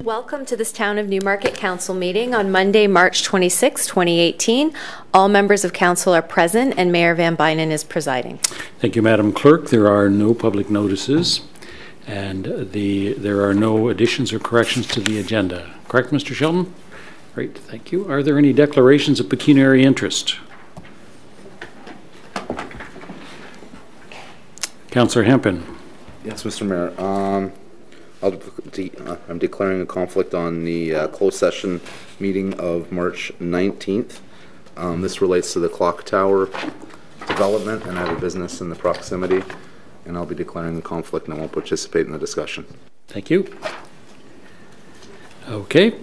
Welcome to this Town of Newmarket Council meeting on Monday, March 26, 2018. All members of council are present and Mayor Van Bynen is presiding. Thank you, Madam Clerk. There are no public notices and there are no additions or corrections to the agenda. Correct, Mr. Sheldon? Great, thank you. Are there any declarations of pecuniary interest? Councillor Hempin. Yes, Mr. Mayor. I'm declaring a conflict on the closed session meeting of March 19th. This relates to the clock tower development, and I have a business in the proximity, and I'll be declaring the conflict and I won't participate in the discussion. Thank you. Okay.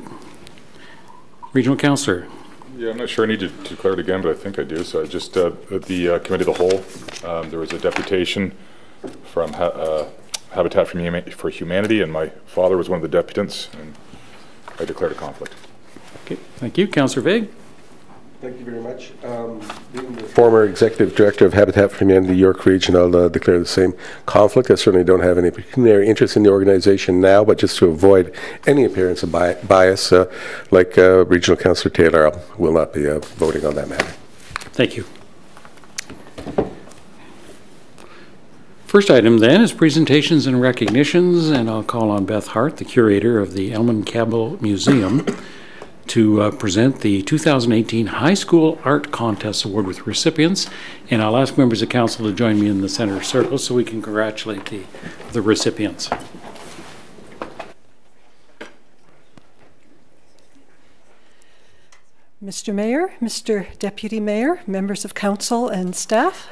Regional Councillor. Yeah, I'm not sure I need to declare it again, but I think I do. So I just, at the Committee of the Whole, there was a deputation from Habitat for Humanity, and my father was one of the deputants, and I declared a conflict. Okay, thank you. Councillor Vague. Thank you very much. Being the former Executive Director of Habitat for Humanity York Region, I'll declare the same conflict. I certainly don't have any pecuniary interest in the organization now, but just to avoid any appearance of bias, like Regional Councillor Taylor, I will not be voting on that matter. Thank you. First item then is presentations and recognitions, and I'll call on Beth Hart, the curator of the Elman Cabell Museum, to present the 2018 High School Art Contest Award with recipients. And I'll ask members of council to join me in the center circle so we can congratulate the recipients. Mr. Mayor, Mr. Deputy Mayor, members of council and staff,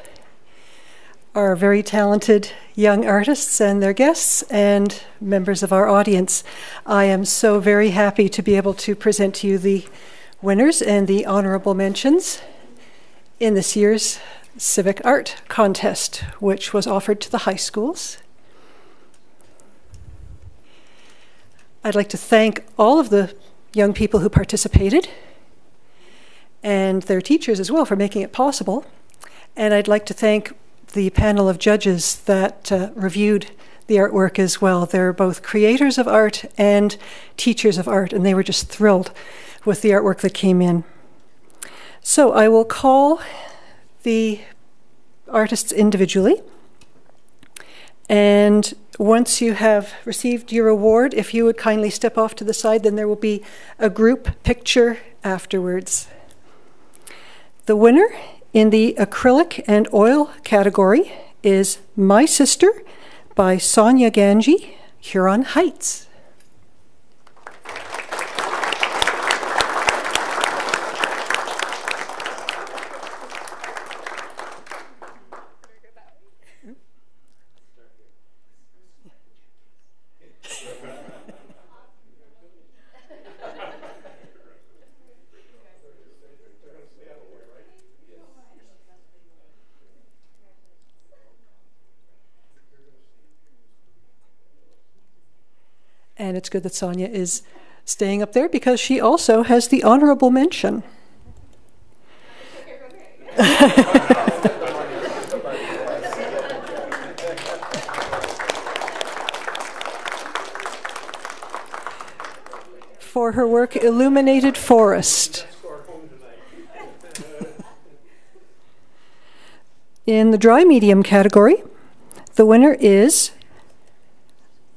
our very talented young artists and their guests, and members of our audience. I am so very happy to be able to present to you the winners and the honorable mentions in this year's Civic Art Contest, which was offered to the high schools. I'd like to thank all of the young people who participated and their teachers as well for making it possible. And I'd like to thank the panel of judges that reviewed the artwork as well. They're both creators of art and teachers of art, and they were just thrilled with the artwork that came in. So I will call the artists individually, and once you have received your award, if you would kindly step off to the side, then there will be a group picture afterwards. The winner in the acrylic and oil category is My Sister by Sonia Ganji, Huron Heights. And it's good that Sonia is staying up there because she also has the honorable mention. For her work, Illuminated Forest. In the dry medium category, the winner is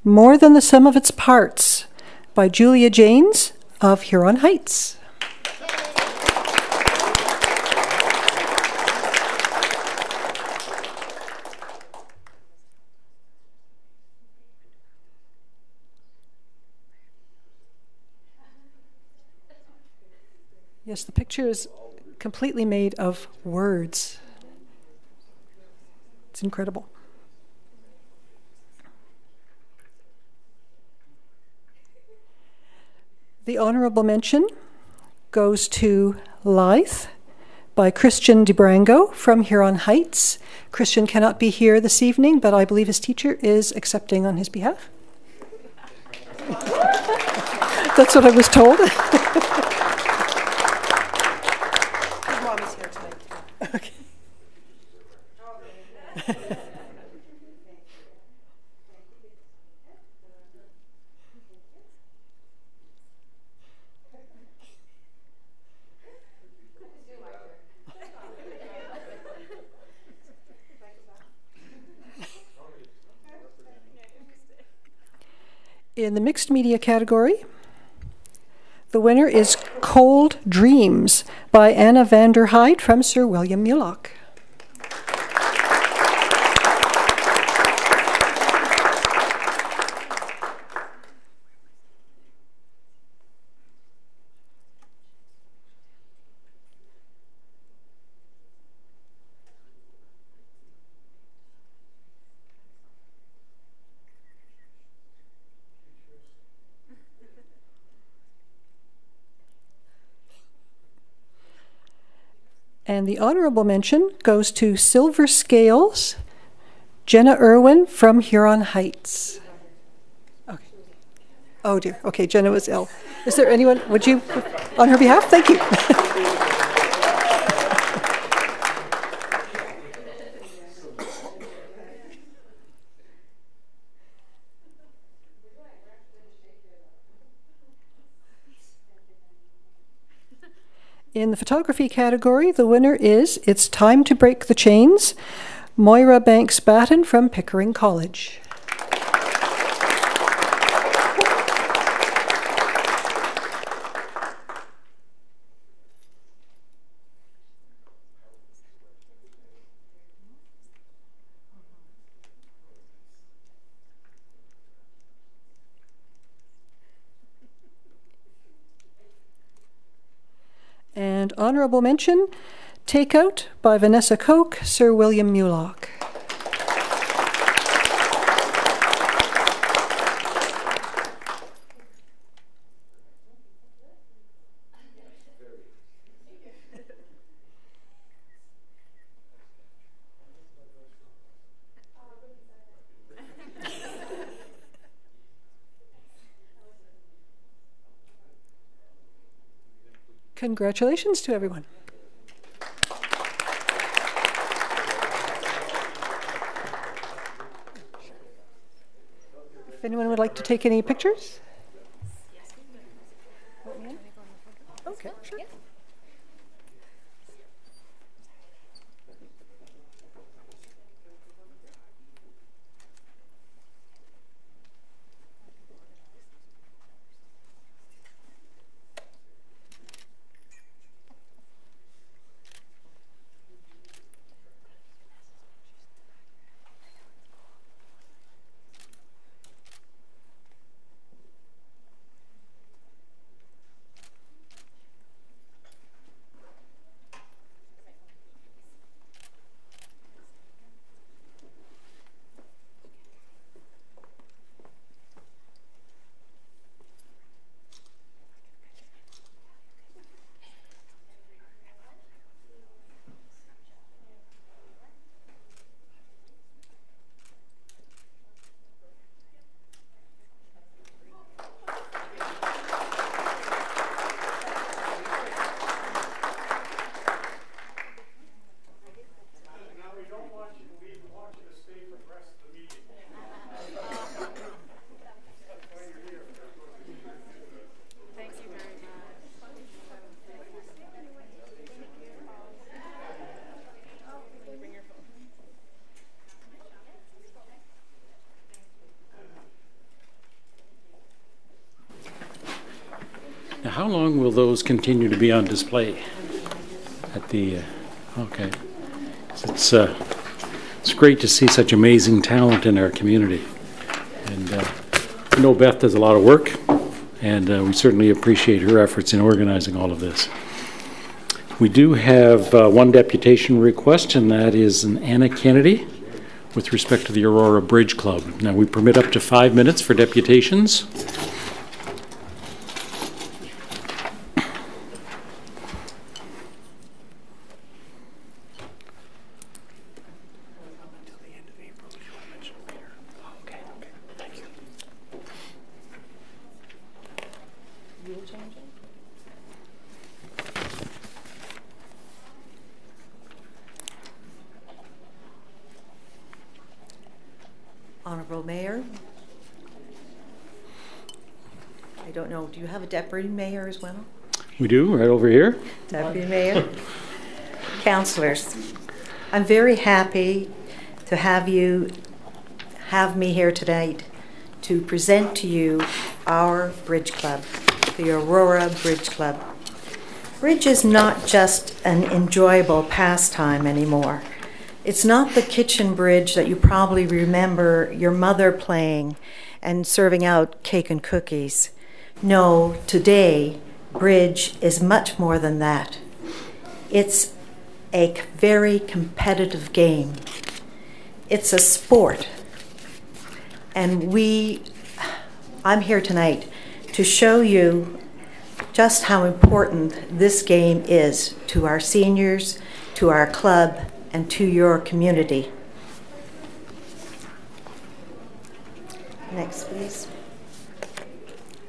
More Than the Sum of Its Parts by Julia Janes of Huron Heights. Yes, the picture is completely made of words. It's incredible. The honorable mention goes to Lithe by Christian DeBrango from Huron Heights. Christian cannot be here this evening, but I believe his teacher is accepting on his behalf. That's what I was told. His mom is here tonight. Okay. In the mixed media category, the winner is Cold Dreams by Anna van der Heide from Sir William Mulock. And the honorable mention goes to Silver Scales, Jenna Irwin from Huron Heights. Okay. Oh dear. Okay, Jenna was ill. Is there anyone, would you, on her behalf? Thank you. In the photography category, the winner is It's Time to Break the Chains, Moira Banks-Batten from Pickering College. And honorable mention, Takeout by Vanessa Koch, Sir William Mulock. Congratulations to everyone. If anyone would like to take any pictures? Okay, sure. Now, how long will those continue to be on display at the, okay. It's great to see such amazing talent in our community. And I know Beth does a lot of work, and we certainly appreciate her efforts in organizing all of this. We do have one deputation request, and that is an Anna Kennedy with respect to the Aurora Bridge Club. Now, we permit up to 5 minutes for deputations. Honorable Mayor, I don't know, do you have a deputy mayor as well? We do, right over here. Deputy Mayor, councillors, I'm very happy to have me here tonight to present to you our Bridge Club, the Aurora Bridge Club. Bridge is not just an enjoyable pastime anymore. It's not the kitchen bridge that you probably remember your mother playing and serving out cake and cookies. No, today, bridge is much more than that. It's a very competitive game. It's a sport. And I'm here tonight to show you just how important this game is to our seniors, to our club, and to your community. Next, please.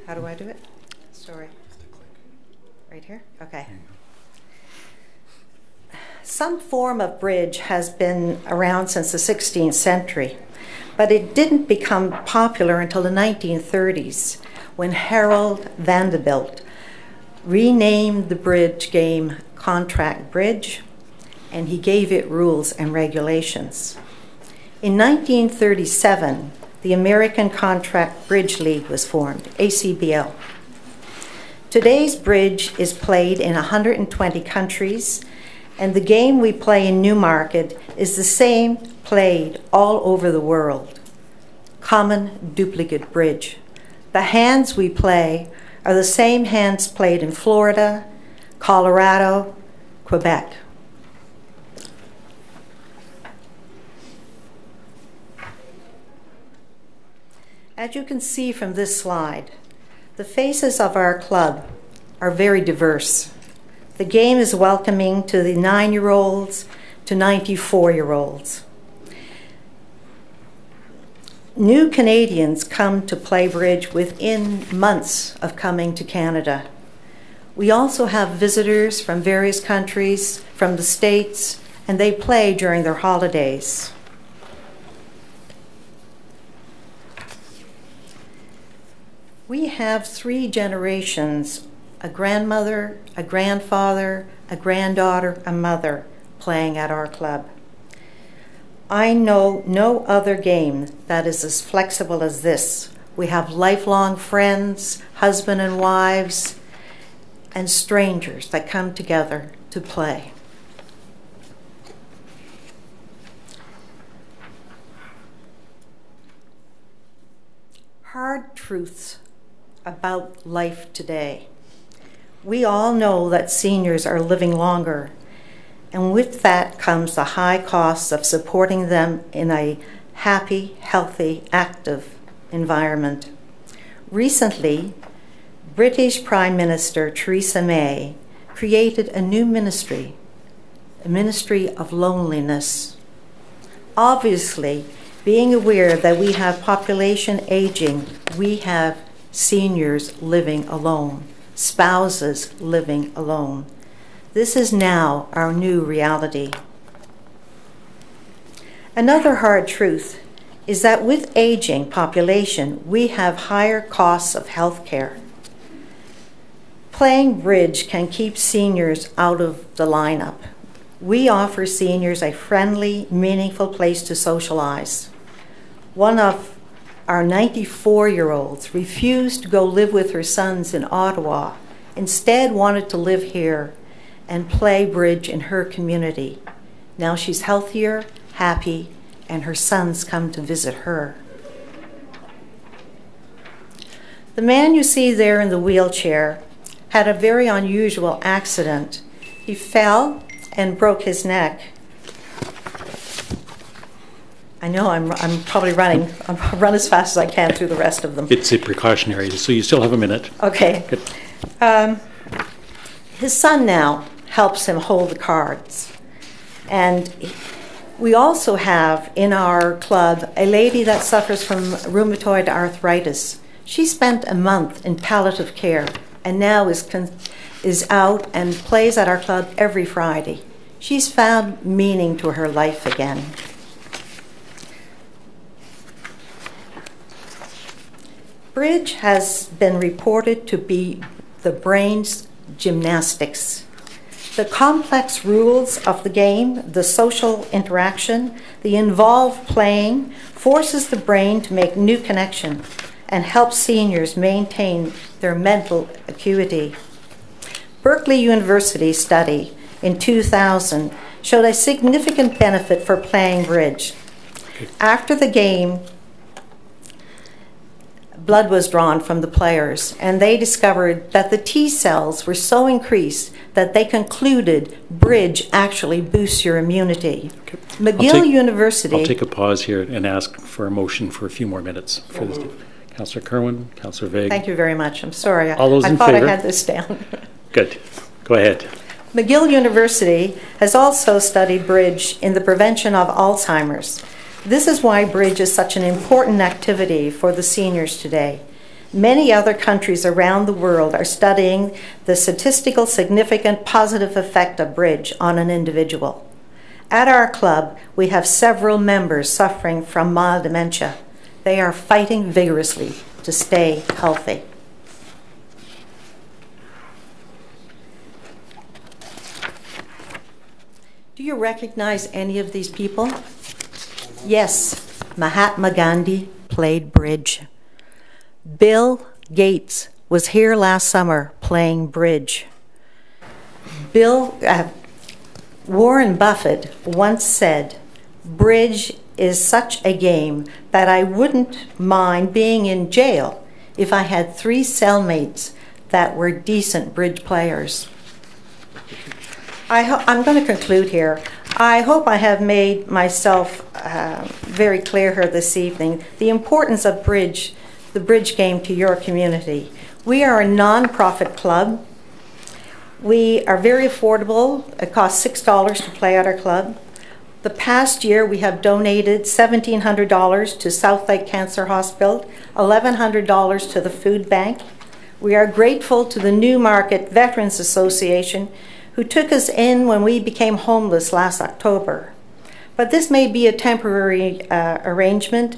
How do I do it? Sorry. Right here? Okay. Some form of bridge has been around since the 16th century, but it didn't become popular until the 1930s when Harold Vanderbilt renamed the bridge game Contract Bridge, and he gave it rules and regulations. In 1937, the American Contract Bridge League was formed, ACBL. Today's bridge is played in 120 countries, and the game we play in Newmarket is the same played all over the world. Common duplicate bridge. The hands we play are the same hands played in Florida, Colorado, Quebec. As you can see from this slide, the faces of our club are very diverse. The game is welcoming to the 9-year-olds to 94-year-olds. New Canadians come to play bridge within months of coming to Canada. We also have visitors from various countries, from the States, and they play during their holidays. We have 3 generations, a grandmother, a grandfather, a granddaughter, a mother, playing at our club. I know no other game that is as flexible as this. We have lifelong friends, husband and wives, and strangers that come together to play. Hard truths about life today. We all know that seniors are living longer, and with that comes the high costs of supporting them in a happy, healthy, active environment. Recently, British Prime Minister Theresa May created a new ministry, a ministry of loneliness. Obviously, being aware that we have population aging, we have seniors living alone, spouses living alone. This is now our new reality. Another hard truth is that with aging population, we have higher costs of health care. Playing bridge can keep seniors out of the lineup. We offer seniors a friendly, meaningful place to socialize. One of our 94-year-olds refused to go live with her sons in Ottawa, instead wanted to live here and play bridge in her community. Now she's healthier, happy, and her sons come to visit her. The man you see there in the wheelchair had a very unusual accident. He fell and broke his neck. I know I'm probably running. I'll run as fast as I can through the rest of them. It's a precautionary, so you still have a minute. Okay. Good. His son now helps him hold the cards. And we also have in our club a lady that suffers from rheumatoid arthritis. She spent a month in palliative care and now is out and plays at our club every Friday. She's found meaning to her life again. Bridge has been reported to be the brain's gymnastics. The complex rules of the game, the social interaction, the involved playing, forces the brain to make new connections and helps seniors maintain their mental acuity. Berkeley University study in 2000 showed a significant benefit for playing bridge. After the game, blood was drawn from the players, and they discovered that the T cells were so increased that they concluded bridge actually boosts your immunity. Okay. McGill University... I'll take a pause here and ask for a motion for a few more minutes. For this. Councillor Kerwin, Councillor Vague. Thank you very much. I'm sorry. All those in thought favor? I had this down. Good. Go ahead. McGill University has also studied bridge in the prevention of Alzheimer's. This is why bridge is such an important activity for the seniors today. Many other countries around the world are studying the statistical significant positive effect of bridge on an individual. At our club, we have several members suffering from mild dementia. They are fighting vigorously to stay healthy. Do you recognize any of these people? Yes, Mahatma Gandhi played bridge. Bill Gates was here last summer playing bridge. Warren Buffett once said, "Bridge is such a game that I wouldn't mind being in jail if I had 3 cellmates that were decent bridge players." I'm going to conclude here. I hope I have made myself very clear here this evening the importance of bridge, the bridge game to your community. We are a non-profit club. We are very affordable. It costs $6 to play at our club. The past year we have donated $1,700 to Southlake Cancer Hospital, $1,100 to the food bank. We are grateful to the Newmarket Veterans Association, who took us in when we became homeless last October. But this may be a temporary arrangement,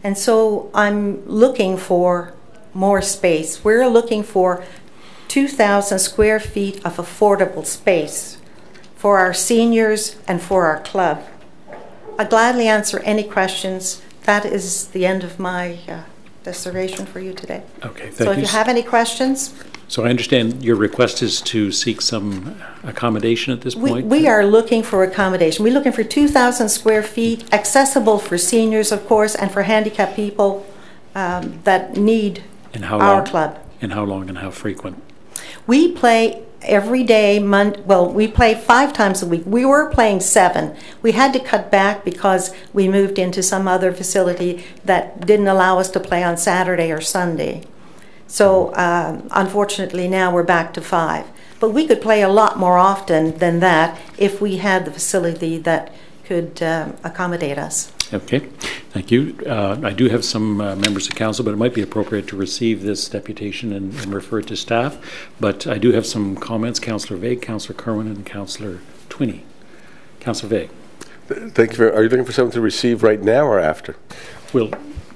and so I'm looking for more space. We're looking for 2,000 square feet of affordable space for our seniors and for our club. I'll gladly answer any questions. That is the end of my dissertation for you today. Okay, thank you. So if you have any questions. So I understand your request is to seek some accommodation at this point? We are looking for accommodation. We're looking for 2,000 square feet, accessible for seniors, of course, and for handicapped people that need our club. And how long and how frequent? We play every day. We play 5 times a week. We were playing 7. We had to cut back because we moved into some other facility that didn't allow us to play on Saturday or Sunday. So unfortunately now we're back to 5. But we could play a lot more often than that if we had the facility that could accommodate us. Okay, thank you. I do have some members of council, but it might be appropriate to receive this deputation and refer it to staff. But I do have some comments. Councillor Vague, Councillor Kerwin, and Councillor Twinney. Councillor Vague. Thank you. Are you looking for someone to receive right now or after?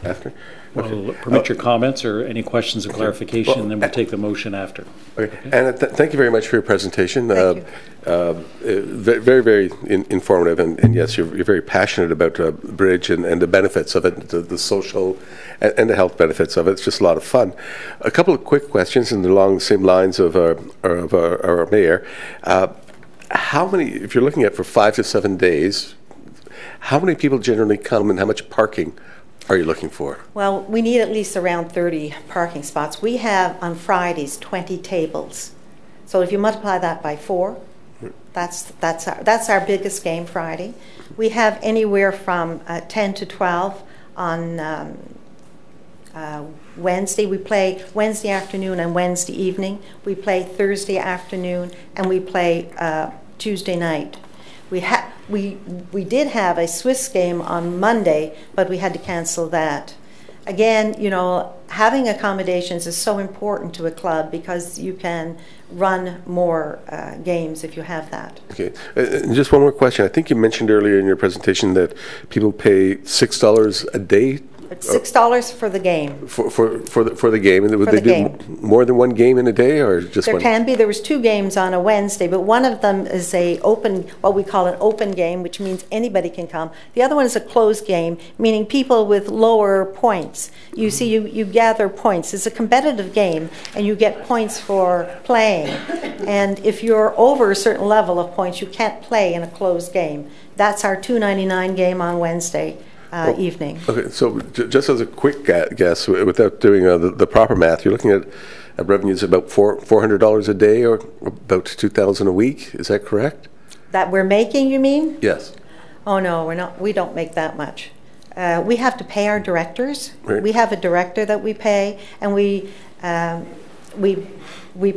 After? We'll permit your comments or any questions of clarification, and then we'll take the motion after. Okay. Anna, thank you very much for your presentation. Thank you. Very, very informative, and yes, you're very passionate about bridge and the benefits of it, the social and the health benefits of it. It's just a lot of fun. A couple of quick questions, and along the same lines of our mayor. How many, if you're looking at for 5 to 7 days, how many people generally come, and how much parking are you looking for? Well, we need at least around 30 parking spots. We have on Fridays 20 tables. So if you multiply that by 4, that's our biggest game Friday. We have anywhere from 10 to 12 on Wednesday. We play Wednesday afternoon and Wednesday evening. We play Thursday afternoon, and we play Tuesday night. We did have a Swiss game on Monday, but we had to cancel that. Again, you know, having accommodations is so important to a club because you can run more games if you have that. Okay. Just one more question. I think you mentioned earlier in your presentation that people pay $6 a day It's $6 for the game. For the game, and would For they the do more than one game in a day, or just There one? can be. There was 2 games on a Wednesday, but one of them is a open, what we call an open game, which means anybody can come. The other one is a closed game, meaning people with lower points. You see, you gather points. It's a competitive game, and you get points for playing. And if you're over a certain level of points, you can't play in a closed game. That's our $2.99 game on Wednesday evening. Okay, so just as a quick guess, without doing the proper math, you're looking at revenues about $400 a day, or about $2,000 a week. Is that correct? That we're making, you mean? Yes. Oh no, we're not. We don't make that much. We have to pay our directors. Right. We have a director that we pay, and we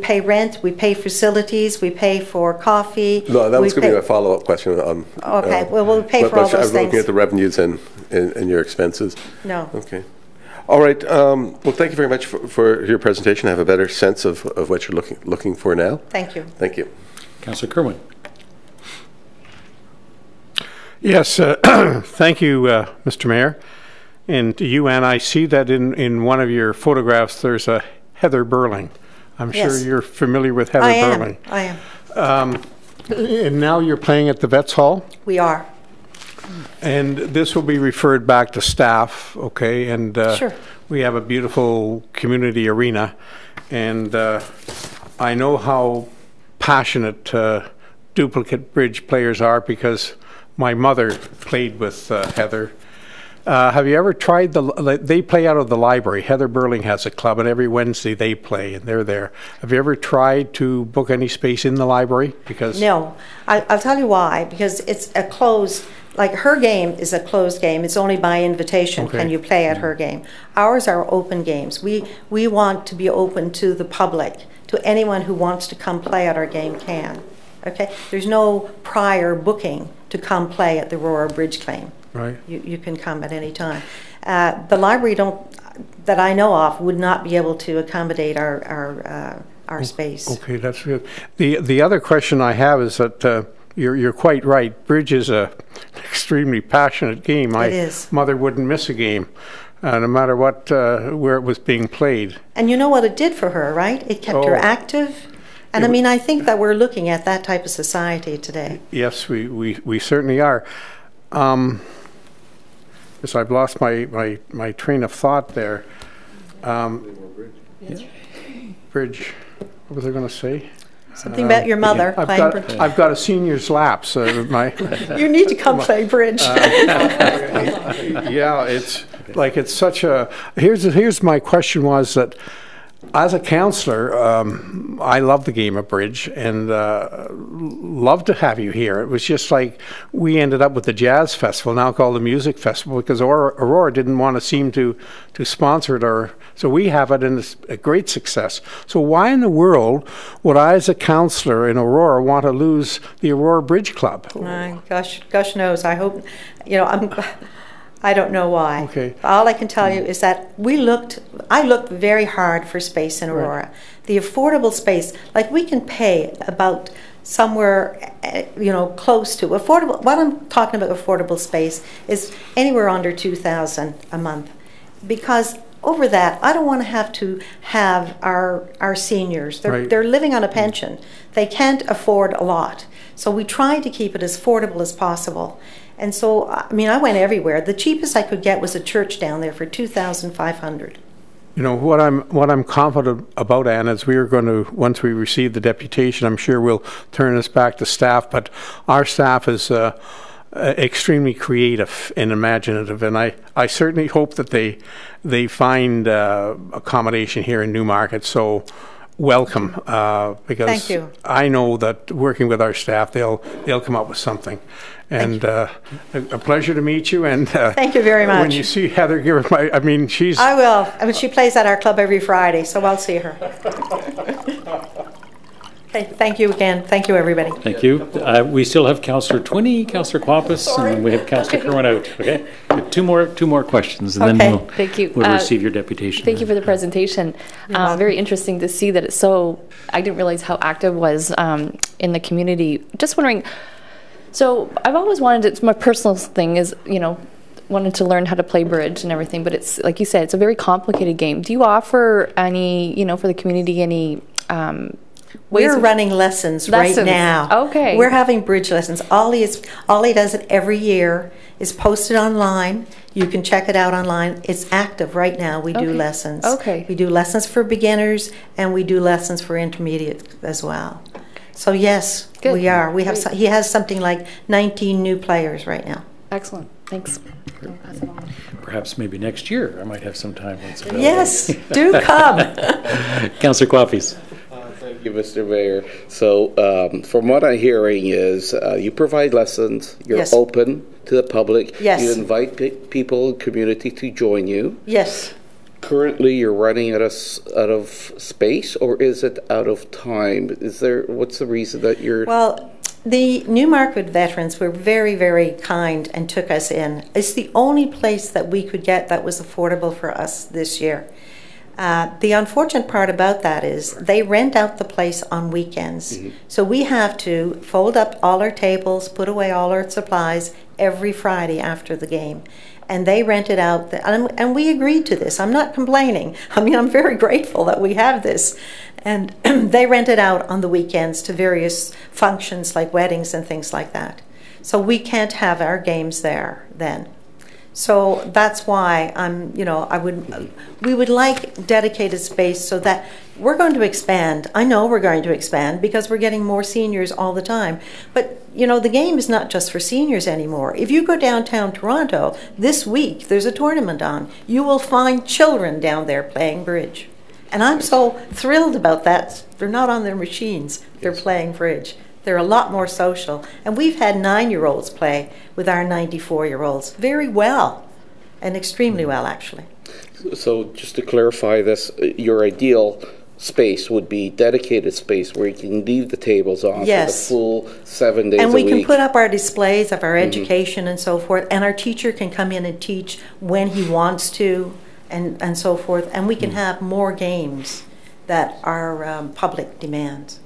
pay rent. We pay facilities. We pay for coffee. No, that was going to be my follow-up question on. Okay, well, we'll pay for all those I was looking things. at the revenues and your expenses. No. Okay. All right. Well, thank you very much for your presentation. I have a better sense of what you're looking for now. Thank you. Thank you. Councillor Kerwin. Yes, thank you, Mr. Mayor. And to you, Anne, I see that in one of your photographs there's a Heather Burling. I'm Yes. sure you're familiar with Heather Burling. I am. And now you're playing at the Vets Hall? We are. And this will be referred back to staff, okay? And Sure. we have a beautiful community arena. And I know how passionate duplicate bridge players are because my mother played with Heather. Have you ever tried they play out of the library. Heather Burling has a club, and every Wednesday they play, and they're there. Have you ever tried to book any space in the library? Because No. I'll tell you why. Because it's a closed, like her game is a closed game. It's only by invitation Okay. can you play at her game. Ours are open games. We want to be open to the public, to anyone who wants to come play at our game can. Okay? There's no prior booking to come play at the Aurora Bridge Claim. right. You can come at any time. The library that I know of would not be able to accommodate our space. Okay, that's good. The other question I have is that you're quite right. Bridge is an extremely passionate game. My is. mother wouldn't miss a game, no matter what where it was being played. And you know what it did for her, right? It kept her Oh. active. And I mean, I think that we're looking at that type of society today. Yes, we certainly are. Yes, I've lost my train of thought there. Bridge. What was I going to say? Something about your mother playing bridge. I've got a senior's lapse. You need to come play bridge. Yeah, it's like it's such a. Here's my question was that. As a councillor, I love the game of bridge and love to have you here. It was just like we ended up with the Jazz Festival, now called the Music Festival, because Aurora didn't want to seem to sponsor it, so we have it, and it's a great success. So why in the world would I, as a councillor in Aurora, want to lose the Aurora Bridge Club? Gosh knows. I hope, I don't know why. Okay. All I can tell you is that I looked very hard for space in Aurora. Right. The affordable space, like we can pay about somewhere, close to affordable. What I'm talking about affordable space is anywhere under $2,000 a month, because over that, I don't want to have our seniors. They're living on a pension. They can't afford a lot. So we try to keep it as affordable as possible. And so, I mean, I went everywhere. The cheapest I could get was a church down there for $2,500. You know, what I'm confident about, Anne, is we are going to, once we receive the deputation, I'm sure we'll turn this back to staff, but our staff is extremely creative and imaginative, and I certainly hope that they find accommodation here in Newmarket. So welcome, because Thank you. I know that working with our staff, they'll come up with something. And a pleasure to meet you. And thank you very much. When you see Heather, give her I mean, she's. I will. I mean, she plays at our club every Friday, so I'll see her. Okay, thank you again. Thank you, everybody. Thank you. We still have Councillor Twinney, Councillor Quapis, and we have Councillor Kerwin out. Okay, two more questions, and then thank you. We'll receive your deputation. Thank you for the presentation. Very interesting to see that it's so. I didn't realize how active it was in the community. Just wondering. So I've always wanted. It's my personal thing. Is wanted to learn how to play bridge and everything, but it's, like you said, it's a very complicated game. Do you offer any, for the community, any we're running lessons right now. Okay. We're having bridge lessons. Ollie does it every year. It's posted online. You can check it out online. It's active right now. We do lessons. Okay. We do lessons for beginners, and we do lessons for intermediate as well. So yes, Good. we are. We have. He has something like 19 new players right now. Excellent. Thanks. I'll pass it on. Perhaps maybe next year I might have some time once available. Yes, do come. Councillor Quapis. Thank you, Mr. Mayor. So from what I'm hearing is you provide lessons, you're Yes. open to the public, Yes. you invite people, community to join you. Yes. Currently, you're running out of space, or is it out of time? What's the reason that you're... Well, the Newmarket veterans were very, very kind and took us in. It's the only place that we could get that was affordable for us this year. The unfortunate part about that is they rent out the place on weekends. Mm-hmm. So we have to fold up all our tables, put away all our supplies every Friday after the game. And they rent it out, and we agreed to this. I'm not complaining. I mean, I'm very grateful that we have this. And they rent it out on the weekends to various functions like weddings and things like that. So we can't have our games there then. So that's why we would like dedicated space so that we're going to expand. I know we're going to expand because we're getting more seniors all the time. But, the game is not just for seniors anymore. If you go downtown Toronto, this week there's a tournament on. You will find children down there playing bridge. And I'm so thrilled about that. They're not on their machines. They're playing bridge. They're a lot more social. And we've had 9-year-olds play with our 94-year-olds very well, and extremely well, actually. So just to clarify this, your ideal space would be dedicated space where you can leave the tables on for the full 7 days a week. And we can put up our displays of our education and so forth, and our teacher can come in and teach when he wants to and so forth, and we can have more games that our public demands.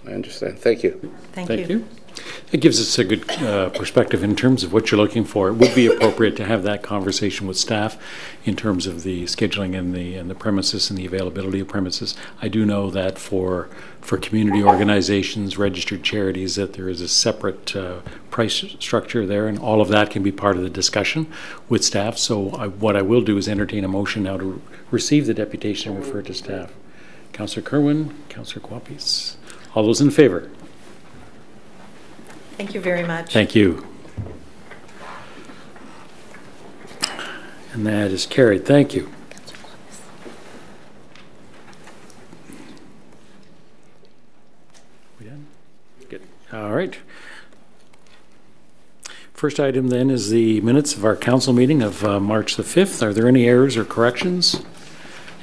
I understand. Thank you. Thank you. you. It gives us a good perspective in terms of what you're looking for. It would be appropriate to have that conversation with staff in terms of the scheduling and the premises and the availability of premises. I do know that for community organizations, registered charities, that there is a separate price structure there, and all of that can be part of the discussion with staff. So what I will do is entertain a motion now to receive the deputation and refer to staff. Councillor Kerwin, Councillor Quapis. All those in favor? Thank you very much. Thank you. And that is carried. Thank you. We done? Good. All right. First item then is the minutes of our council meeting of March the 5th. Are there any errors or corrections?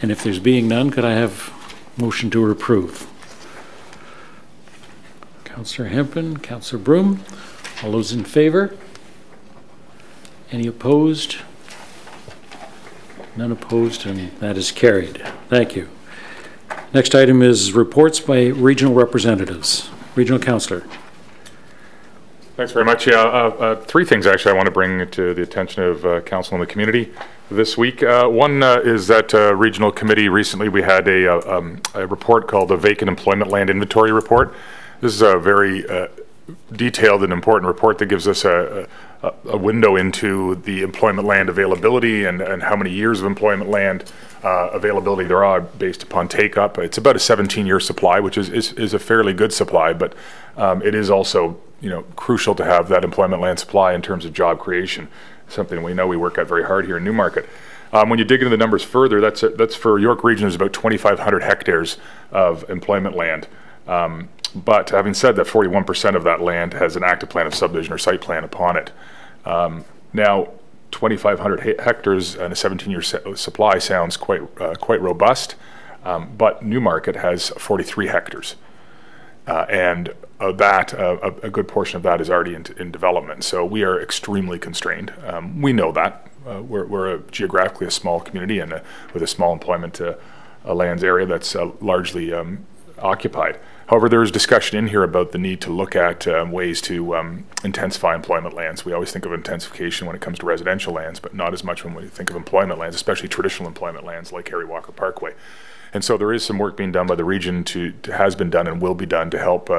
And if there's being none, could I have motion to approve? Councillor Hempin, Councillor Broom, all those in favor? Any opposed? None opposed, and that is carried. Thank you. Next item is reports by regional representatives. Regional Councillor. Thanks very much. Yeah, three things actually I want to bring to the attention of council and the community this week. One is that regional committee recently we had a report called the Vacant Employment Land Inventory Report. This is a very detailed and important report that gives us a window into the employment land availability and how many years of employment land availability there are based upon take-up. It's about a 17-year supply, which is a fairly good supply, but it is also crucial to have that employment land supply in terms of job creation, something we know we work at very hard here in Newmarket. When you dig into the numbers further, that's for York Region, there's about 2,500 hectares of employment land. But having said that, 41% of that land has an active plan of subdivision or site plan upon it. Now, 2,500 hectares and a 17-year supply sounds quite robust, but Newmarket has 43 hectares. And that, a good portion of that is already in development. So we are extremely constrained. We know that. We're geographically a small community and with a small employment lands area that's largely occupied. However, there is discussion in here about the need to look at ways to intensify employment lands. We always think of intensification when it comes to residential lands, but not as much when we think of employment lands, especially traditional employment lands like Harry Walker Parkway. And so there is some work being done by the region has been done and will be done to help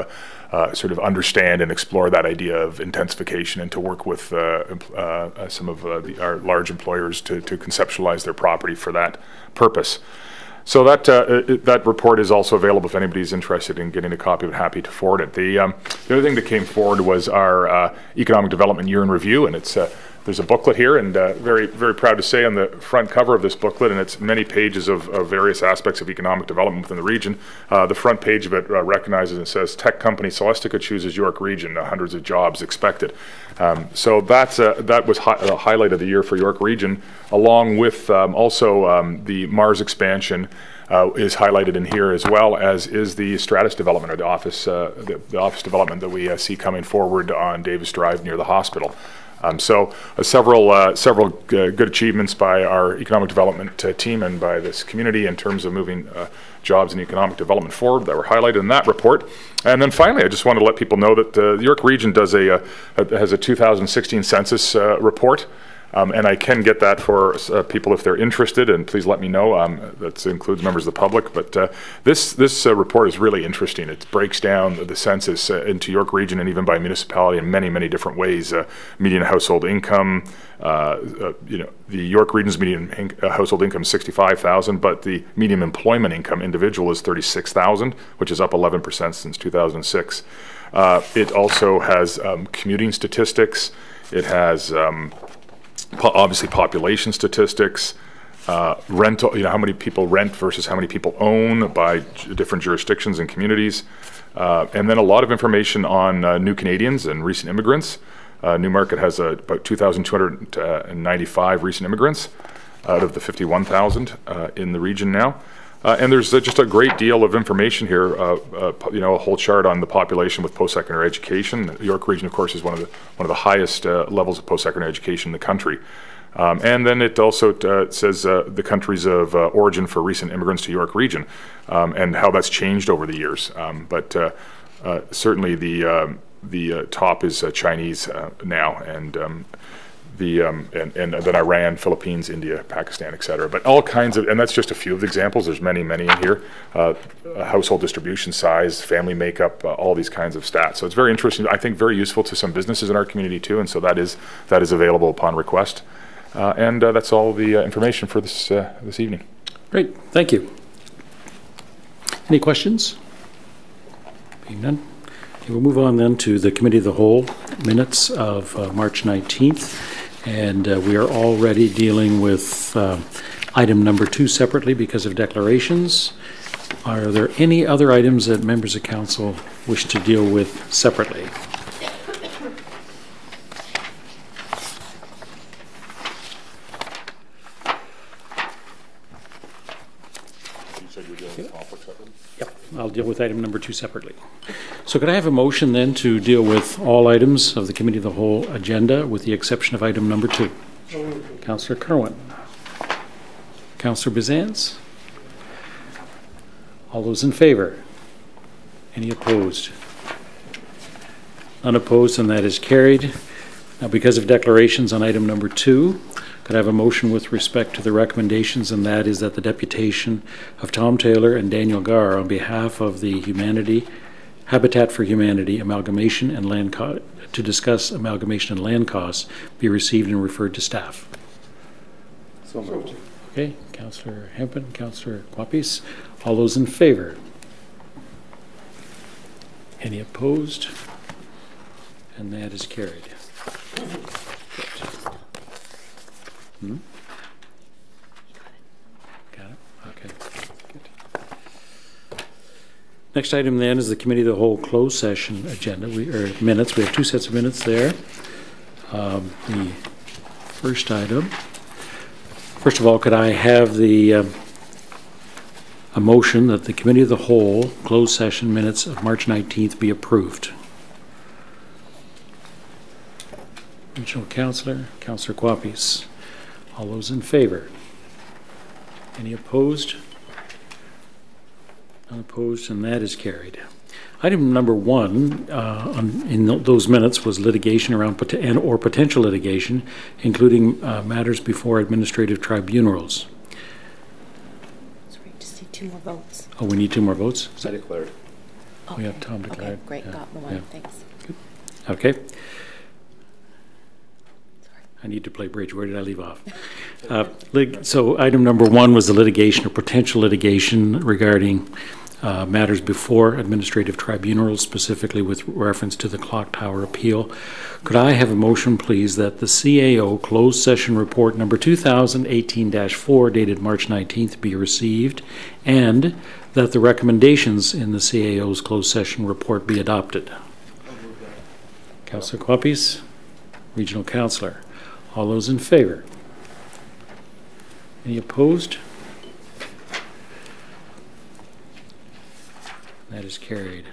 sort of understand and explore that idea of intensification and to work with some of our large employers to conceptualize their property for that purpose. So that report is also available if anybody's interested in getting a copy of it. Happy to forward it. The other thing that came forward was our economic development year in review, and it's there's a booklet here, and very, very proud to say on the front cover of this booklet, and it's many pages of various aspects of economic development within the region. The front page of it recognizes and says, tech company Celestica chooses York Region, hundreds of jobs expected. So that was the highlight of the year for York Region, along with also the Mars expansion is highlighted in here, as well as is the Stratus development, or the office development that we see coming forward on Davis Drive near the hospital. So several good achievements by our economic development team and by this community in terms of moving jobs and economic development forward that were highlighted in that report. And then finally, I just wanted to let people know that the York Region has a 2016 census report. And I can get that for people if they're interested, and please let me know. That includes members of the public. But this report is really interesting. It breaks down the census into York Region and even by municipality in many, many different ways. Median household income, the York Region's median household income is $65,000, but the median employment income individual is $36,000, which is up 11% since 2006. It also has commuting statistics. It has obviously population statistics, rental, how many people rent versus how many people own by different jurisdictions and communities, and then a lot of information on new Canadians and recent immigrants. Newmarket has about 2,295 recent immigrants out of the 51,000 in the region now. And there's just a great deal of information here, a whole chart on the population with post-secondary education. York Region, of course, is one of the highest levels of post-secondary education in the country. And then it also says the countries of origin for recent immigrants to York Region and how that's changed over the years. But certainly the top is Chinese now, and then Iran, Philippines, India, Pakistan, etc. But all kinds of, and that's just a few of the examples. There's many, many in here. Household distribution size, family makeup, all these kinds of stats. So it's very interesting. I think very useful to some businesses in our community too. And so that is available upon request. And that's all the information for this evening. Great, thank you. Any questions? Being none. Okay, we'll move on then to the Committee of the Whole minutes of March 19th. And we are already dealing with item number 2 separately because of declarations. Are there any other items that members of council wish to deal with separately? Yep, I'll deal with item number 2 separately. So could I have a motion then to deal with all items of the Committee of the Whole agenda with the exception of item number 2? Councillor Kerwin. Councillor Bizans. All those in favor? Any opposed? Unopposed, and that is carried. Now, because of declarations on item number 2, could I have a motion with respect to the recommendations, and that is that the deputation of Tom Taylor and Daniel Garr on behalf of the Habitat for Humanity amalgamation and land to discuss amalgamation and land costs be received and referred to staff. So moved. Okay, Councillor Hempen, Councillor Quapis. All those in favor? Any opposed? And that is carried. Got it? Okay. Good. Next item then is the Committee of the Whole closed session agenda, minutes. We have 2 sets of minutes there. The first item. First of all, could I have a motion that the Committee of the Whole closed session minutes of March 19th be approved? Regional Councillor, Councillor Quapis. All those in favor? Any opposed? None opposed, and that is carried. Item number 1 in those minutes was litigation around or potential litigation, including matters before administrative tribunals. Sorry, just need 2 more votes. Oh, we need 2 more votes? I declared. Okay. We have Tom declared. Okay, great. Yeah. Got the one. Yeah. Thanks. Good. Okay. I need to play bridge. Where did I leave off? So item number 1 was the litigation or potential litigation regarding matters before administrative tribunals, specifically with reference to the clock tower appeal. Could I have a motion, please, that the CAO closed session report number 2018-4 dated March 19th be received, and that the recommendations in the CAO's closed session report be adopted? Councillor Quapis, Regional Councillor. All those in favor? Any opposed? That is carried.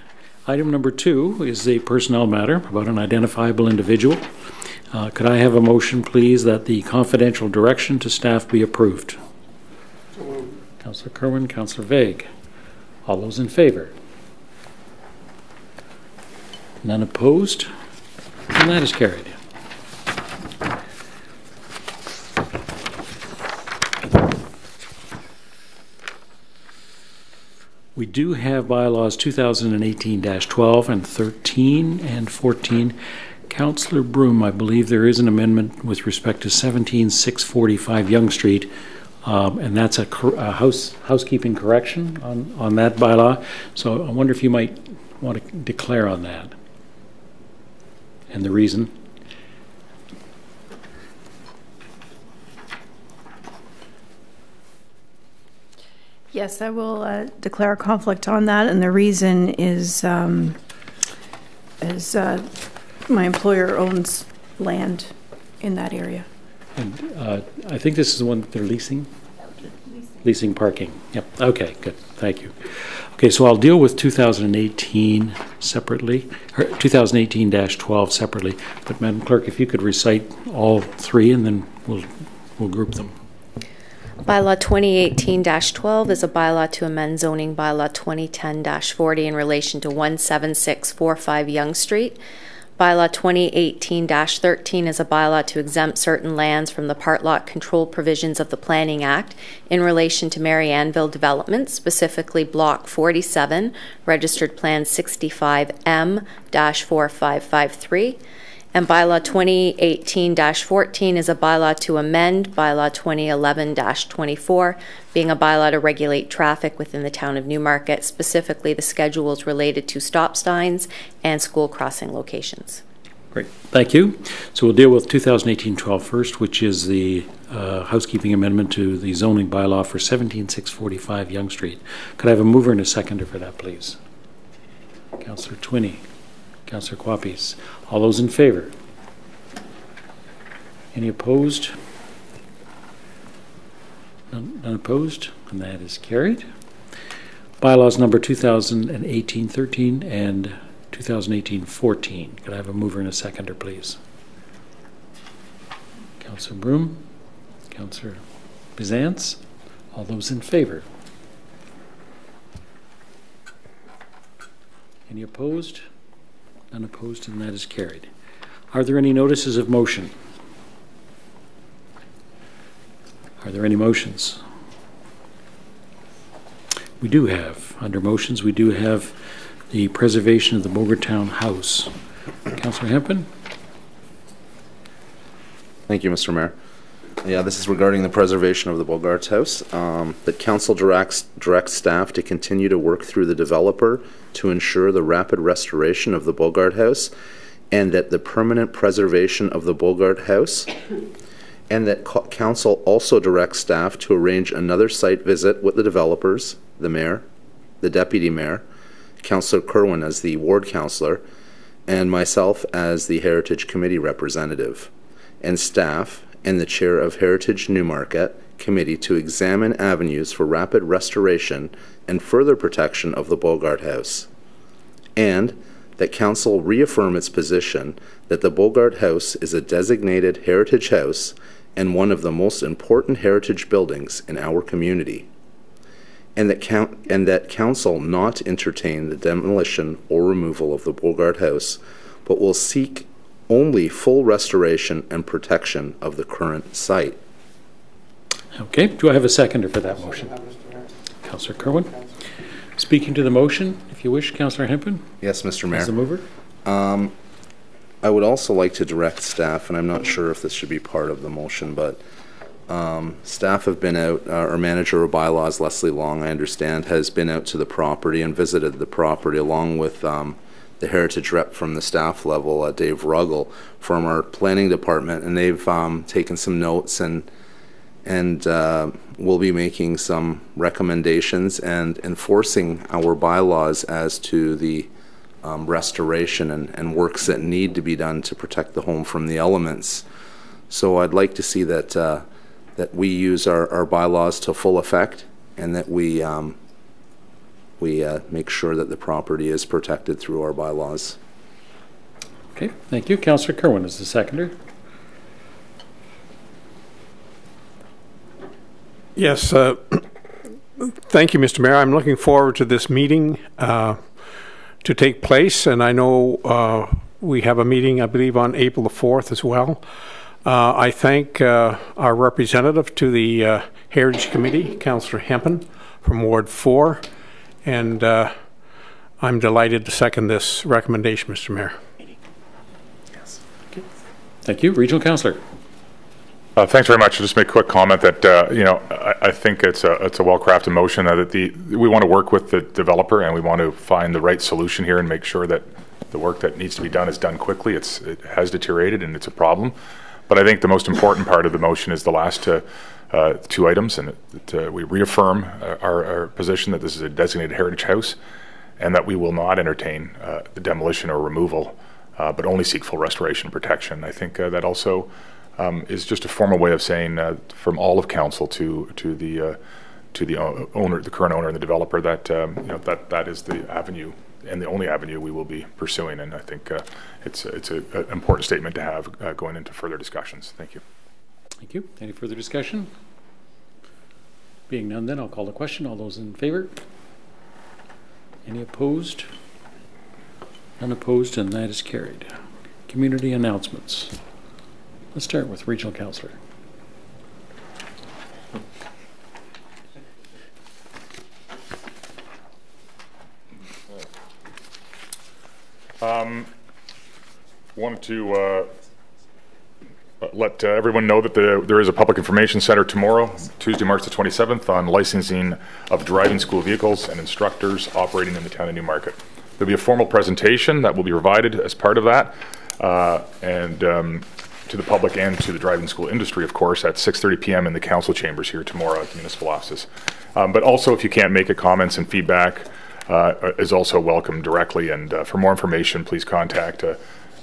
Item number 2 is a personnel matter about an identifiable individual. Could I have a motion, please, that the confidential direction to staff be approved? Councillor Kerwin, Councillor Vague. All those in favor? None opposed? And that is carried. We do have bylaws 2018-12 and 13 and 14. Councillor Broom, I believe there is an amendment with respect to 17645 Yonge Street, and that's a housekeeping correction on that bylaw. So I wonder if you might want to declare on that and the reason. Yes, I will declare a conflict on that, and the reason is my employer owns land in that area. And I think this is the one that they're leasing? Leasing parking. Yep. Okay, good. Thank you. Okay, so I'll deal with 2018 separately, or 2018-12 separately. But Madam Clerk, if you could recite all 3, and then we'll group them. Bylaw 2018-12 is a bylaw to amend zoning bylaw 2010-40 in relation to 17645 Yonge Street. Bylaw 2018-13 is a bylaw to exempt certain lands from the part lot control provisions of the Planning Act in relation to Mary Annville development, specifically Block 47, Registered Plan 65M-4553. And bylaw 2018-14 is a bylaw to amend bylaw 2011-24, being a bylaw to regulate traffic within the town of Newmarket, specifically the schedules related to stop signs and school crossing locations. Great, thank you. So we'll deal with 2018-12 first, which is the housekeeping amendment to the zoning bylaw for 17645 Yonge Street. Could I have a mover and a seconder for that, please? Councillor Twinney. Councillor Quapis. All those in favor? Any opposed? None opposed, and that is carried. Bylaws number 2018-13 and 2018-14. Could I have a mover and a seconder, please? Councillor Broom, Councillor Bizance. All those in favor? Any opposed? None opposed, and that is carried. Are there any notices of motion? Are there any motions? We do have, under motions, we do have the preservation of the Bogartown House. Councillor Hempin? Thank you, Mr. Mayor. Yeah, this is regarding the preservation of the Bogart's House. The council directs staff to continue to work through the developer to ensure the rapid restoration of the Bogart House, and that the permanent preservation of the Bogart House, and that council also directs staff to arrange another site visit with the developers, the mayor, the deputy mayor, Councillor Kerwin as the ward councillor, and myself as the Heritage Committee representative, and staff and the chair of Heritage Newmarket Committee to examine avenues for rapid restoration and further protection of the Bogart House, and that council reaffirm its position that the Bogart House is a designated heritage house and one of the most important heritage buildings in our community, and that council not entertain the demolition or removal of the Bogart House, but will seek only full restoration and protection of the current site. Okay, do I have a seconder for that motion? Councillor Kerwin. Speaking to the motion, if you wish, Councillor Hempin. Yes, Mr. Mayor. As the mover. I would also like to direct staff, and I'm not sure if this should be part of the motion, but staff have been out, our manager of bylaws, Leslie Long, I understand, has been out to the property and visited the property along with the heritage rep from the staff level, Dave Ruggles, from our planning department, and they've taken some notes and we'll be making some recommendations and enforcing our bylaws as to the restoration and works that need to be done to protect the home from the elements. So I'd like to see that that we use our bylaws to full effect, and that we make sure that the property is protected through our bylaws. Okay, thank you. Councillor Kerwin is the seconder. Yes, thank you, Mr. Mayor. I'm looking forward to this meeting to take place, and I know we have a meeting, I believe, on April the 4th as well. I thank our representative to the Heritage Committee, Councillor Hempin from Ward 4, and I'm delighted to second this recommendation, Mr. Mayor. Yes. Okay. Thank you. Regional Councillor. Thanks very much. I'll just make a quick comment that, you know, I think it's a well-crafted motion that we want to work with the developer, and we want to find the right solution here and make sure that the work that needs to be done is done quickly. It has deteriorated and it's a problem. But I think the most important part of the motion is the last two items, and we reaffirm our position that this is a designated heritage house and that we will not entertain the demolition or removal, but only seek full restoration and protection. I think that also is just a formal way of saying from all of council to the owner, the current owner and the developer, that you know, that is the avenue and the only avenue we will be pursuing. And I think it's an important statement to have going into further discussions. Thank you. Thank you. Any further discussion? Being none, then I'll call the question. All those in favor? Any opposed? None opposed, and that is carried. Community announcements. Let's start with Regional Councillor. Wanted to let everyone know that there is a public information center tomorrow, Tuesday, March the 27th, on licensing of driving school vehicles and instructors operating in the town of Newmarket. There'll be a formal presentation that will be provided as part of that, to the public and to the driving school industry, of course, at 6:30 p.m. in the council chambers here tomorrow at the municipal offices. But also, if you can't make it, comments and feedback is also welcome directly. And for more information, please contact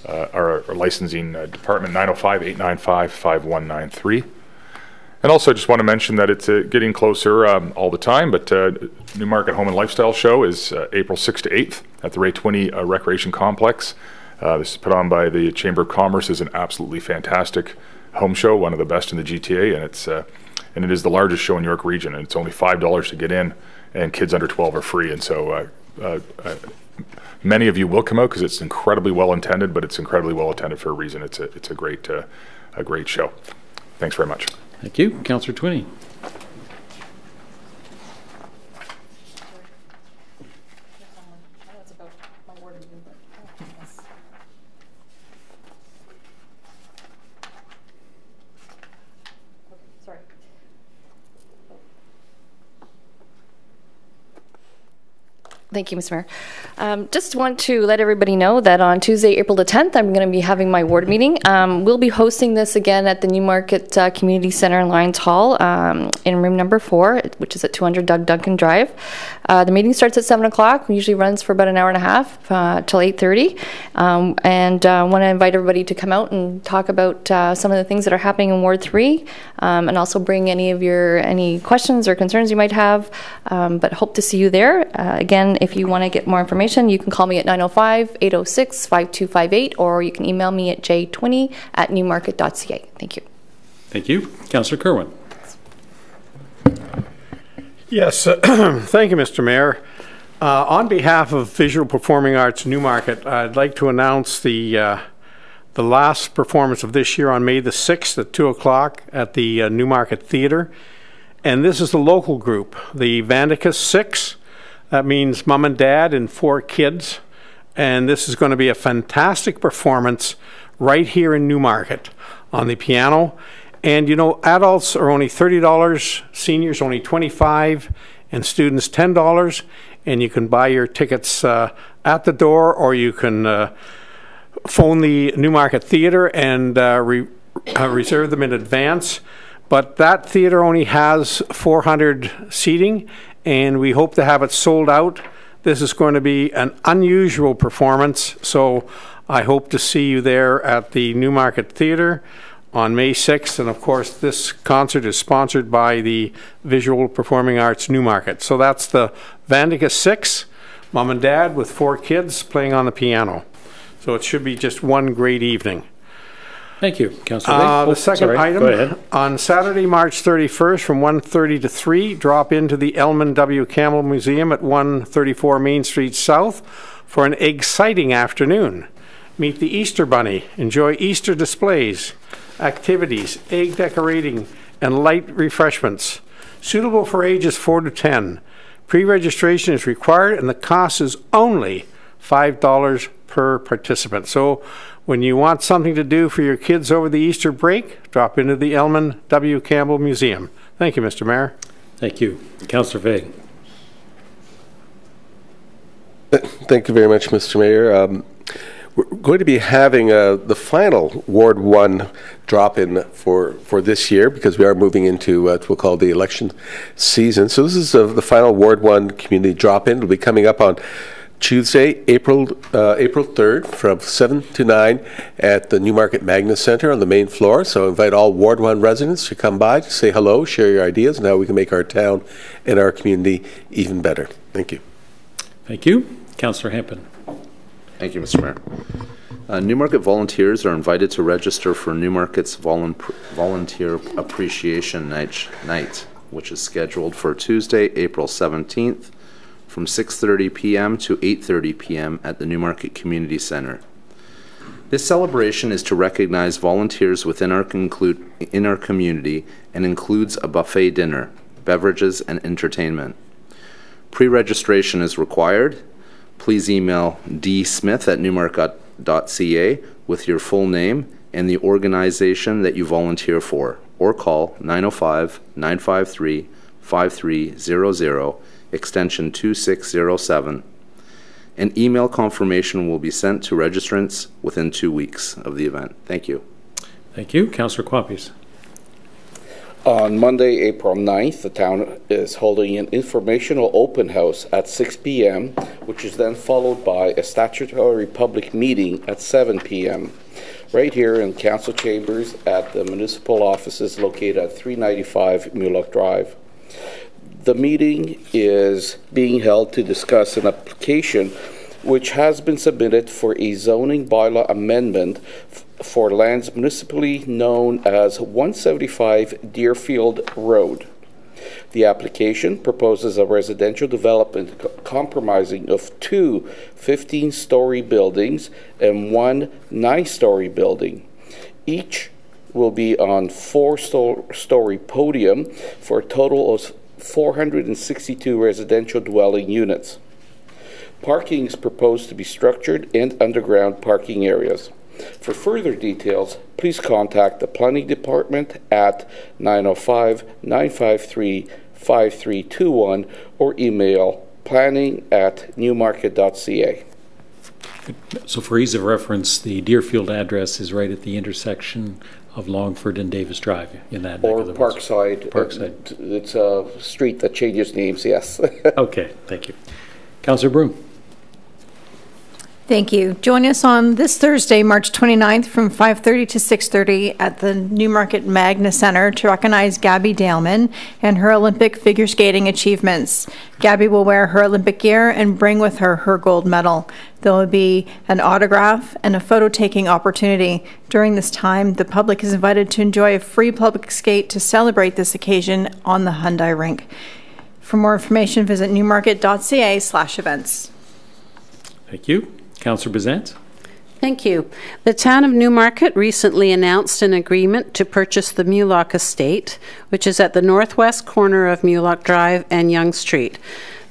our licensing department, 905-895-5193. And also, I just want to mention that it's getting closer all the time, but Newmarket Home and Lifestyle Show is April 6th to 8th at the Ray 20 Recreation Complex. This is put on by the Chamber of Commerce. Is an absolutely fantastic home show, one of the best in the GTA, and it is the largest show in York Region, and it's only $5 to get in, and kids under 12 are free. And so many of you will come out because it's incredibly well intended, but it's incredibly well attended for a reason. It's a great show. Thanks very much. Thank you. Councillor Twinney. Thank you, Mr. Mayor. Just want to let everybody know that on Tuesday, April the 10th, I'm going to be having my ward meeting. We'll be hosting this again at the Newmarket Community Center in Lions Hall in room number 4, which is at 200 Doug Duncan Drive. The meeting starts at 7 o'clock. We usually runs for about an hour and a half till 8:30. And want to invite everybody to come out and talk about some of the things that are happening in Ward 3, and also bring any questions or concerns you might have. But hope to see you there. Again, if you want to get more information, you can call me at 905-806-5258, or you can email me at j20@newmarket.ca. Thank you. Thank you. Councillor Kerwin. Yes, thank you, Mr. Mayor. On behalf of Visual Performing Arts Newmarket, I'd like to announce the last performance of this year on May the 6th at 2 o'clock at the Newmarket Theatre. And this is the local group, the Vandicus 6. That means mom and dad and 4 kids. And this is going to be a fantastic performance right here in Newmarket on the piano. And you know, adults are only $30, seniors only $25, and students $10. And you can buy your tickets at the door, or you can phone the Newmarket Theatre and reserve them in advance. But that theatre only has 400 seating, and we hope to have it sold out. This is going to be an unusual performance, so I hope to see you there at the Newmarket Theatre on May 6th. And of course, this concert is sponsored by the Visual Performing Arts Newmarket. So that's the Vandicus 6, mom and dad with 4 kids playing on the piano. So it should be just one great evening. Thank you, Councillor. The second item, on Saturday, March 31st from 1:30 to 3, drop into the Elman W. Campbell Museum at 134 Main Street South for an exciting afternoon. Meet the Easter Bunny, enjoy Easter displays, activities, egg decorating, and light refreshments. Suitable for ages 4 to 10. Pre-registration is required, and the cost is only $5 per participant. So when you want something to do for your kids over the Easter break, drop into the Elman W. Campbell Museum. Thank you, Mr. Mayor. Thank you. Councillor Fay. Thank you very much, Mr. Mayor. We're going to be having the final Ward 1 drop-in for this year, because we are moving into what we'll call the election season. So this is the final Ward 1 community drop-in. It'll be coming up on Tuesday, April 3rd from 7 to 9 at the Newmarket Magna Center on the main floor. So I invite all Ward 1 residents to come by, to say hello, share your ideas, and how we can make our town and our community even better. Thank you. Thank you. Councillor Hempin. Thank you, Mr. Mayor. Newmarket volunteers are invited to register for Newmarket's Volunteer Appreciation Night, which is scheduled for Tuesday, April 17th from 6:30 p.m. to 8:30 p.m. at the Newmarket Community Center. This celebration is to recognize volunteers within our community and includes a buffet dinner, beverages, and entertainment. Pre-registration is required. Please email dsmith@newmarket.ca with your full name and the organization that you volunteer for, or call 905-953-5300, extension 2607. An email confirmation will be sent to registrants within 2 weeks of the event. Thank you. Thank you. Councillor Quappies. On Monday, April 9th, the town is holding an informational open house at 6 p.m., which is then followed by a statutory public meeting at 7 p.m. right here in council chambers at the municipal offices located at 395 Mulock Drive. The meeting is being held to discuss an application which has been submitted for a zoning bylaw amendment for lands municipally known as 175 Deerfield Road. The application proposes a residential development comprising of 2 15-story buildings and 1 9-story building. Each will be on 4-story podium for a total of 462 residential dwelling units. Parking is proposed to be structured in underground parking areas. For further details, please contact the Planning Department at 905-953-5321 or email planning@newmarket.ca. So for ease of reference, the Deerfield address is right at the intersection of Longford and Davis Drive in that neck of the woods. Parkside. Parkside. It's a street that changes names, yes. Okay, thank you. Councillor Broom. Thank you. Join us on this Thursday, March 29th from 5:30 to 6:30 at the Newmarket Magna Center to recognize Gabby Daleman and her Olympic figure skating achievements. Gabby will wear her Olympic gear and bring with her her gold medal. There will be an autograph and a photo-taking opportunity. During this time, the public is invited to enjoy a free public skate to celebrate this occasion on the Hyundai rink. For more information, visit newmarket.ca/events. Thank you. Councillor Bezant. Thank you. The town of Newmarket recently announced an agreement to purchase the Mulock Estate, which is at the northwest corner of Mulock Drive and Yonge Street.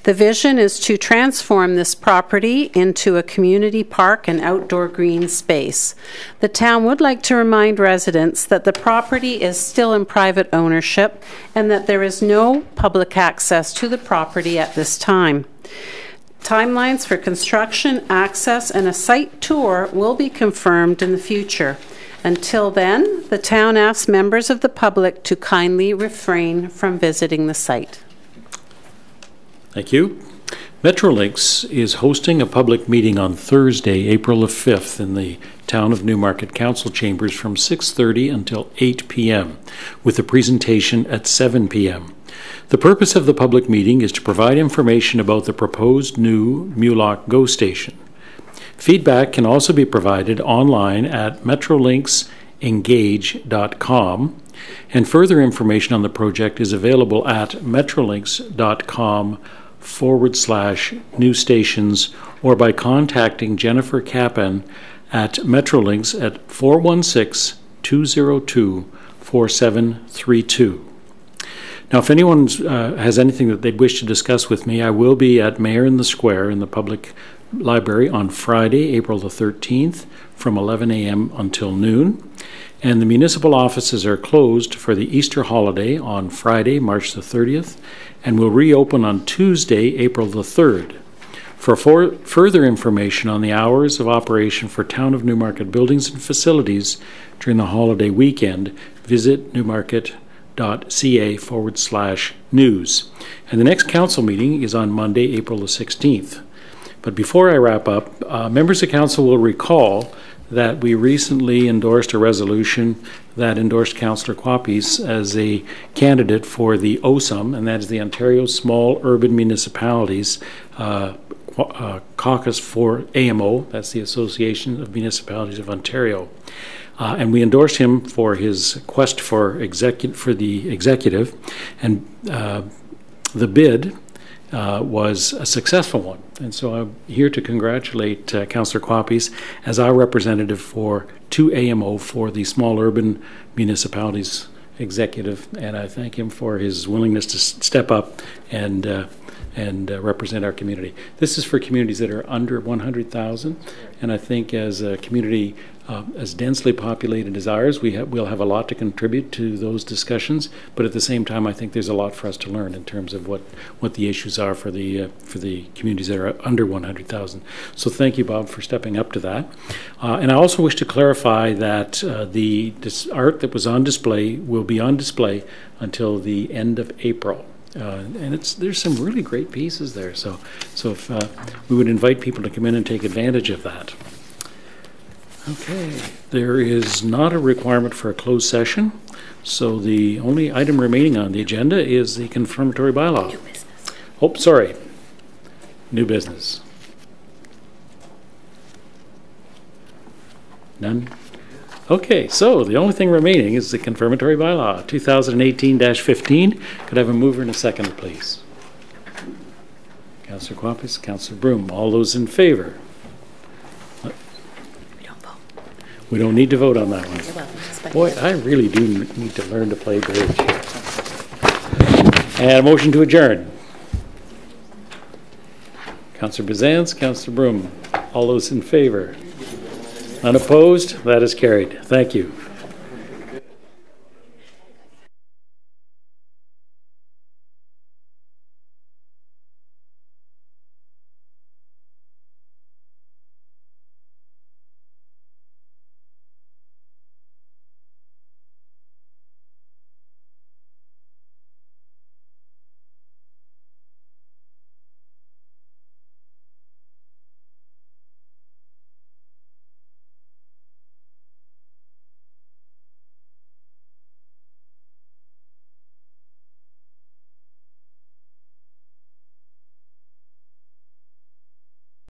The vision is to transform this property into a community park and outdoor green space. The town would like to remind residents that the property is still in private ownership and that there is no public access to the property at this time. Timelines for construction, access, and a site tour will be confirmed in the future. Until then, the town asks members of the public to kindly refrain from visiting the site. Thank you. Metrolinx is hosting a public meeting on Thursday, April the 5th in the Town of Newmarket Council Chambers from 6:30 until 8 p.m. with a presentation at 7 p.m. The purpose of the public meeting is to provide information about the proposed new Mulock GO station. Feedback can also be provided online at metrolinxengage.com, and further information on the project is available at metrolinx.com/new stations or by contacting Jennifer Cappan at Metrolinx at 416-202-4732. Now, if anyone has anything that they'd wish to discuss with me, I will be at Mayor in the Square in the public library on Friday, April the 13th from 11 a.m. until noon. And the municipal offices are closed for the Easter holiday on Friday, March the 30th, and will reopen on Tuesday, April the 3rd. For further information on the hours of operation for Town of Newmarket buildings and facilities during the holiday weekend, visit newmarket.ca/news. And the next council meeting is on Monday, April the 16th. But before I wrap up, members of council will recall that we recently endorsed a resolution that endorsed Councillor Quapis as a candidate for the OSUM, and that is the Ontario Small Urban Municipalities Caucus for AMO. That's the Association of Municipalities of Ontario. And we endorsed him for his quest for the executive, and the bid was a successful one. And so I'm here to congratulate Councillor Quapis as our representative to AMO for the Small Urban Municipalities Executive, and I thank him for his willingness to step up and represent our community. This is for communities that are under 100,000, and I think as a community as densely populated as ours, we'll have a lot to contribute to those discussions. But at the same time, I think there's a lot for us to learn in terms of what the issues are for the communities that are under 100,000. So thank you, Bob, for stepping up to that. And I also wish to clarify that this art that was on display will be on display until the end of April. And there's some really great pieces there. So if we would invite people to come in and take advantage of that. Okay, there is not a requirement for a closed session, so the only item remaining on the agenda is the confirmatory bylaw. New business. Oh, sorry. New business. None? Okay, so the only thing remaining is the confirmatory bylaw, 2018-15. Could I have a mover and a seconder, please? Councillor Quapis, Councillor Broom. All those in favor? We don't need to vote on that one. Boy, I really do need to learn to play bridge. And a motion to adjourn. Councillor Bezans, Councillor Broom. All those in favor? Unopposed? That is carried. Thank you.